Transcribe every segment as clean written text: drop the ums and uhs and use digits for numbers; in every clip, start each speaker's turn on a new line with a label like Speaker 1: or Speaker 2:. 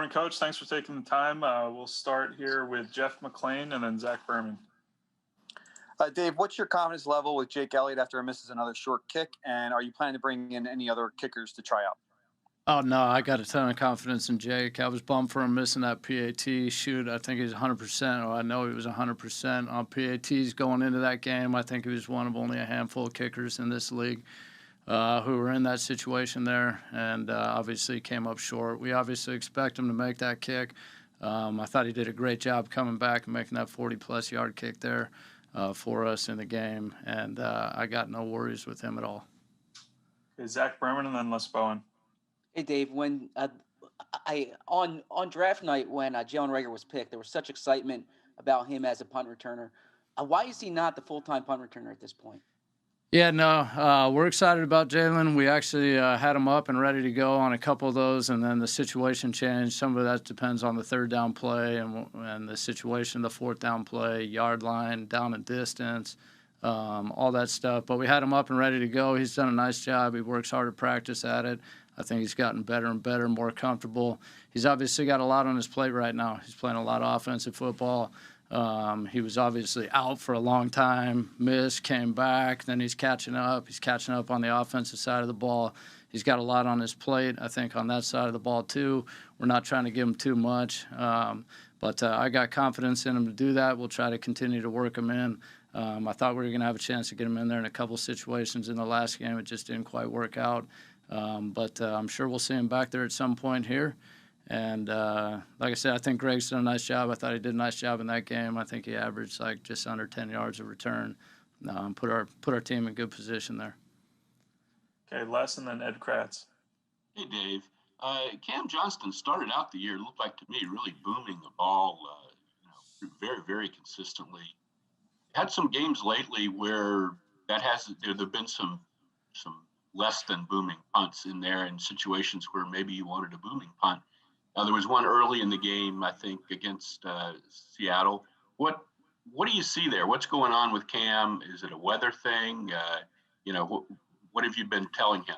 Speaker 1: morning, Coach. Thanks for taking the time. We'll start here with Jeff McClain and then Zach Berman.
Speaker 2: Dave, what's your confidence level with Jake Elliott after he misses another short kick? And are you planning to bring in any other kickers to try out?
Speaker 3: Oh, no, I got a ton of confidence in Jake. I was bummed for him missing that PAT shoot. I think he's 100%, or I know he was 100% on PATs going into that game. I think he was one of only a handful of kickers in this league who were in that situation there, and obviously came up short. We obviously expect him to make that kick. I thought he did a great job coming back and making that 40-plus yard kick there for us in the game, and I got no worries with him at all.
Speaker 1: Okay, Zach Berman and then Les Bowen.
Speaker 4: Hey, Dave, when on draft night when Jalen Reagor was picked, there was such excitement about him as a punt returner. Why is he not the full-time punt returner at this point?
Speaker 3: Yeah, no, we're excited about Jalen. We actually had him up and ready to go on a couple of those, and then the situation changed. Some of that depends on the third down play and the situation, the fourth down play, yard line, down and distance, all that stuff. But we had him up and ready to go. He's done a nice job. He works hard at practice at it. I think he's gotten better and better, more comfortable. He's obviously got a lot on his plate right now. He's playing a lot of offensive football. He was obviously out for a long time, missed, came back, then he's catching up. He's catching up on the offensive side of the ball. He's got a lot on his plate, I think, on that side of the ball too. We're not trying to give him too much, but I got confidence in him to do that. We'll try to continue to work him in. I thought we were going to have a chance to get him in there in a couple situations in the last game. It just didn't quite work out. But I'm sure we'll see him back there at some point here. And like I said, I think Greg's done a nice job. I thought he did a nice job in that game. I think he averaged like just under 10 yards of return. Put our team in good position there.
Speaker 1: Okay, Les and then Ed Kratz.
Speaker 5: Hey, Dave. Cam Johnston started out the year, looked like to me, really booming the ball, very, very consistently. Had some games lately where there've been some less than booming punts in there in situations where maybe you wanted a booming punt. There was one early in the game, I think, against Seattle. What do you see there? What's going on with Cam? Is it a weather thing? What have you been telling him?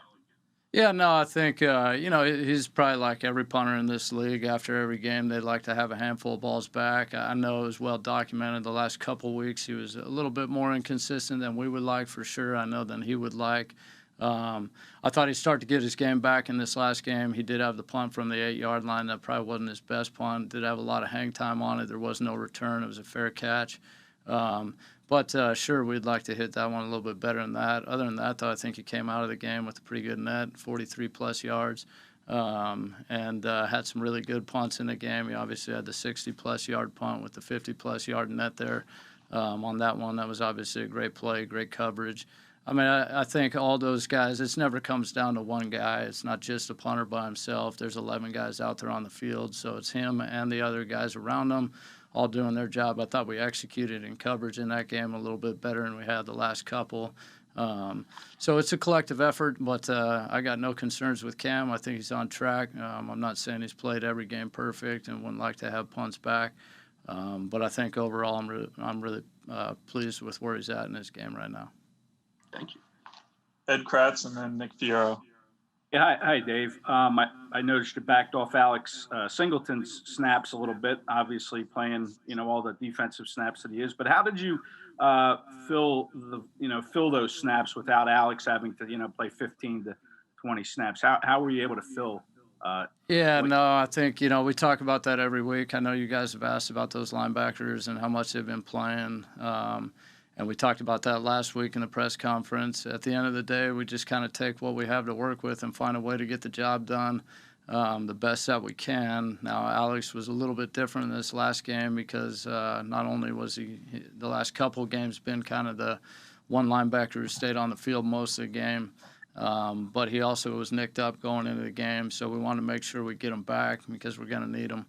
Speaker 3: Yeah, no, I think, he's probably like every punter in this league. After every game, they'd like to have a handful of balls back. I know it was well documented the last couple of weeks. He was a little bit more inconsistent than we would like, for sure. I know than he would like. I thought he'd start to get his game back in this last game. He did have the punt from the 8-yard line. That probably wasn't his best punt. Did have a lot of hang time on it. There was no return. It was a fair catch. But sure, we'd like to hit that one a little bit better than that. Other than that, though, I think he came out of the game with a pretty good net, 43-plus yards, and had some really good punts in the game. He obviously had the 60-plus yard punt with the 50-plus yard net there on that one. That was obviously a great play, great coverage. I mean, I think all those guys, it never comes down to one guy. It's not just a punter by himself. There's 11 guys out there on the field, so it's him and the other guys around him all doing their job. I thought we executed in coverage in that game a little bit better than we had the last couple. So it's a collective effort, but I got no concerns with Cam. I think he's on track. I'm not saying he's played every game perfect and wouldn't like to have punts back, but I think overall I'm really pleased with where he's at in his game right now.
Speaker 5: Thank you.
Speaker 1: Ed Kratz and then Nick Fierro.
Speaker 6: Yeah, hi, Dave. I noticed you backed off Alex Singleton's snaps a little bit, obviously playing, all the defensive snaps that he is. But how did you fill those snaps without Alex having to, play 15 to 20 snaps? How were you able to fill?
Speaker 3: I think, we talk about that every week. I know you guys have asked about those linebackers and how much they've been playing. And we talked about that last week in the press conference. At the end of the day, we just kind of take what we have to work with and find a way to get the job done the best that we can. Now, Alex was a little bit different in this last game because not only was he the last couple of games been kind of the one linebacker who stayed on the field most of the game, but he also was nicked up going into the game. So we want to make sure we get him back because we're going to need him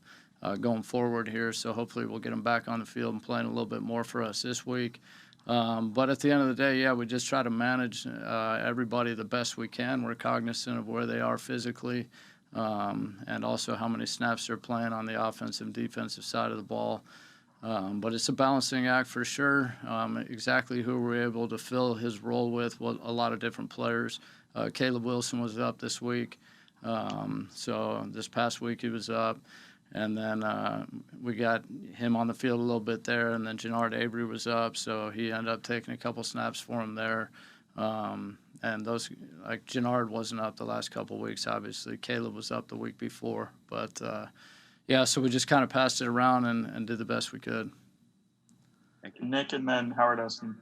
Speaker 3: going forward here. So hopefully we'll get him back on the field and playing a little bit more for us this week. But at the end of the day, we just try to manage everybody the best we can. We're cognizant of where they are physically and also how many snaps they're playing on the offensive and defensive side of the ball. But it's a balancing act for sure. Exactly who we're able to fill his role with, a lot of different players. Caleb Wilson was up this week. So this past week he was up. And then we got him on the field a little bit there, and then Jannard Avery was up, so he ended up taking a couple snaps for him there. And those, like Jannard wasn't up the last couple of weeks, obviously. Caleb was up the week before. But, yeah, so we just kind of passed it around and did the best we could.
Speaker 1: Nick and then Howard Eston.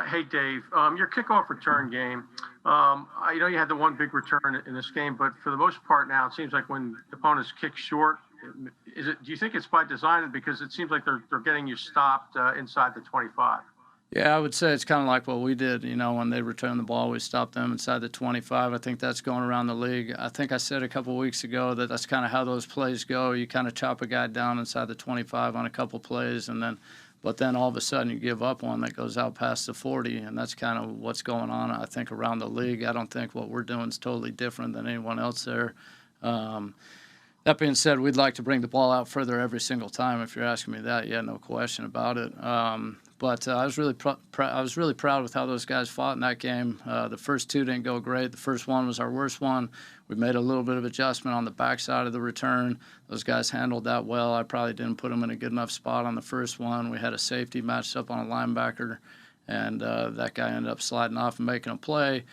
Speaker 7: Hey, Dave, your kickoff return game, I know you had the one big return in this game, but for the most part now, it seems like when opponents kick short, do you think it's by design? Because it seems like they're getting you stopped inside the 25.
Speaker 3: Yeah, I would say it's kind of like what we did. When they return the ball, we stopped them inside the 25. I think that's going around the league. I think I said a couple of weeks ago that that's kind of how those plays go. You kind of chop a guy down inside the 25 on a couple plays, but then all of a sudden you give up one that goes out past the 40, and that's kind of what's going on, I think, around the league. I don't think what we're doing is totally different than anyone else there. That being said, we'd like to bring the ball out further every single time. If you're asking me that, yeah, no question about it. But I was really proud with how those guys fought in that game. The first two didn't go great. The first one was our worst one. We made a little bit of adjustment on the backside of the return. Those guys handled that well. I probably didn't put them in a good enough spot on the first one. We had a safety matched up on a linebacker, and that guy ended up sliding off and making a play.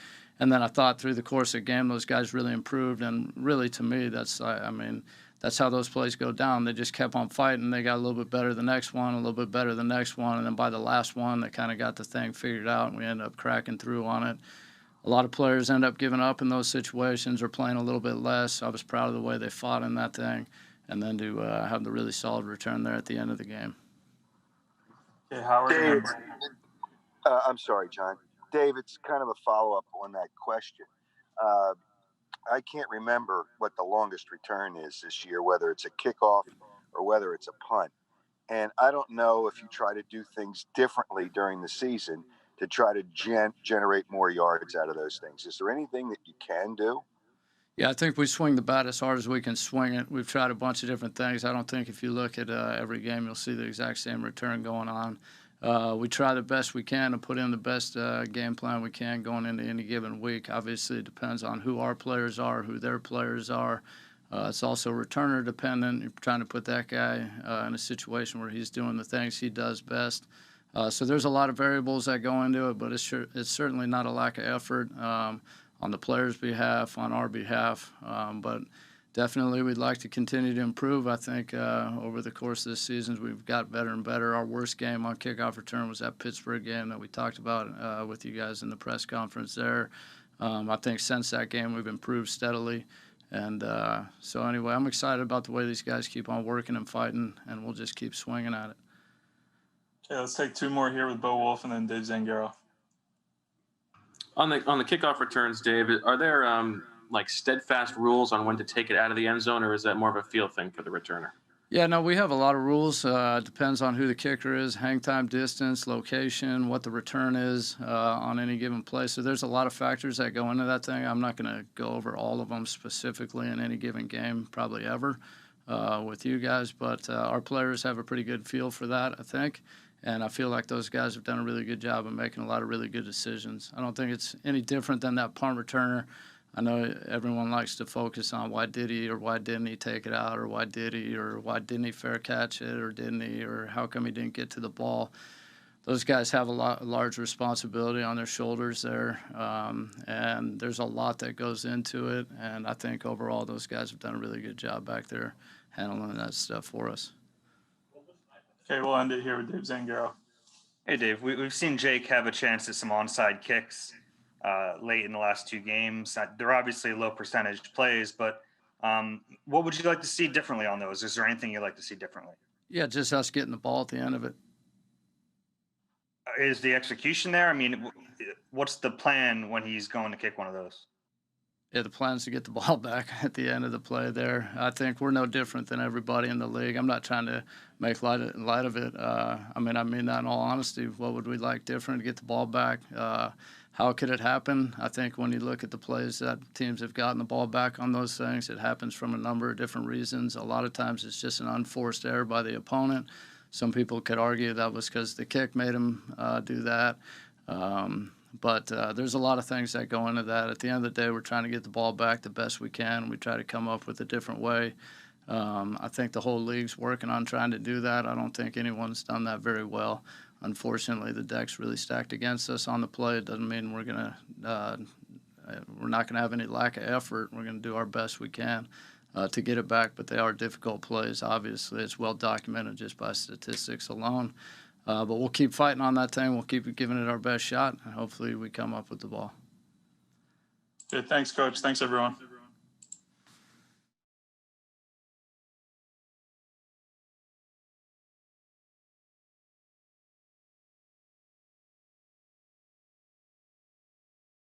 Speaker 3: And then I thought through the course of the game, those guys really improved. And really, to me, that's how those plays go down. They just kept on fighting. They got a little bit better the next one, a little bit better the next one. And then by the last one, they kind of got the thing figured out, and we ended up cracking through on it. A lot of players end up giving up in those situations or playing a little bit less. I was proud of the way they fought in that thing, and then to have the really solid return there at the end of the game.
Speaker 1: Okay, Howard.
Speaker 8: Dave, I'm sorry, John. Dave, it's kind of a follow-up on that question. I can't remember what the longest return is this year, whether it's a kickoff or whether it's a punt. And I don't know if you try to do things differently during the season to try to generate more yards out of those things. Is there anything that you can do?
Speaker 3: Yeah, I think we swing the bat as hard as we can swing it. We've tried a bunch of different things. I don't think if you look at every game, you'll see the exact same return going on. We try the best we can to put in the best game plan we can going into any given week. Obviously, it depends on who our players are, who their players are. It's also returner dependent. You're trying to put that guy in a situation where he's doing the things he does best. So there's a lot of variables that go into it, but it's certainly not a lack of effort on the players' behalf, on our behalf. But definitely we'd like to continue to improve. I think over the course of this season we've got better and better. Our worst game on kickoff return was that Pittsburgh game that we talked about with you guys in the press conference there. I think since that game we've improved steadily. And so anyway, I'm excited about the way these guys keep on working and fighting, and we'll just keep swinging at it.
Speaker 1: Okay, let's take two more here with Bo Wolf and then Dave Zangaro.
Speaker 9: On the kickoff returns, Dave, are there like steadfast rules on when to take it out of the end zone, or is that more of a feel thing for the returner?
Speaker 3: Yeah, no, we have a lot of rules. Depends on who the kicker is, hang time, distance, location, what the return is on any given play. So there's a lot of factors that go into that thing. I'm not going to go over all of them specifically in any given game, probably ever, with you guys. But our players have a pretty good feel for that, I think. And I feel like those guys have done a really good job of making a lot of really good decisions. I don't think it's any different than that punt returner. I know everyone likes to focus on why did he or why didn't he take it out, or why did he or why didn't he fair catch it, or didn't he, or how come he didn't get to the ball. Those guys have a large responsibility on their shoulders there, and there's a lot that goes into it. And I think overall those guys have done a really good job back there handling that stuff for us.
Speaker 1: Okay, we'll end it here with Dave Zangaro.
Speaker 10: Hey, Dave, we've seen Jake have a chance at some onside kicks late in the last two games. They're obviously low percentage plays, but what would you like to see differently on those? Is there anything you'd like to see differently?
Speaker 3: Yeah, just us getting the ball at the end of it.
Speaker 10: Is the execution there? I mean, what's the plan when he's going to kick one of those?
Speaker 3: Yeah, the plan is to get the ball back at the end of the play there. I think we're no different than everybody in the league. I'm not trying to make light of it. I mean that in all honesty. What would we like different to get the ball back? How could it happen? I think when you look at the plays that teams have gotten the ball back on those things, it happens from a number of different reasons. A lot of times it's just an unforced error by the opponent. Some people could argue that was because the kick made them do that. But there's a lot of things that go into that. At the end of the day, we're trying to get the ball back the best we can. We try to come up with a different way. I think the whole league's working on trying to do that. I don't think anyone's done that very well. Unfortunately, the deck's really stacked against us on the play. It doesn't mean we're not gonna have any lack of effort. We're gonna do our best we can to get it back, but they are difficult plays. Obviously, it's well documented just by statistics alone. But we'll keep fighting on that thing. We'll keep giving it our best shot, and hopefully we come up with the ball.
Speaker 1: Good. Thanks, Coach. Thanks, everyone.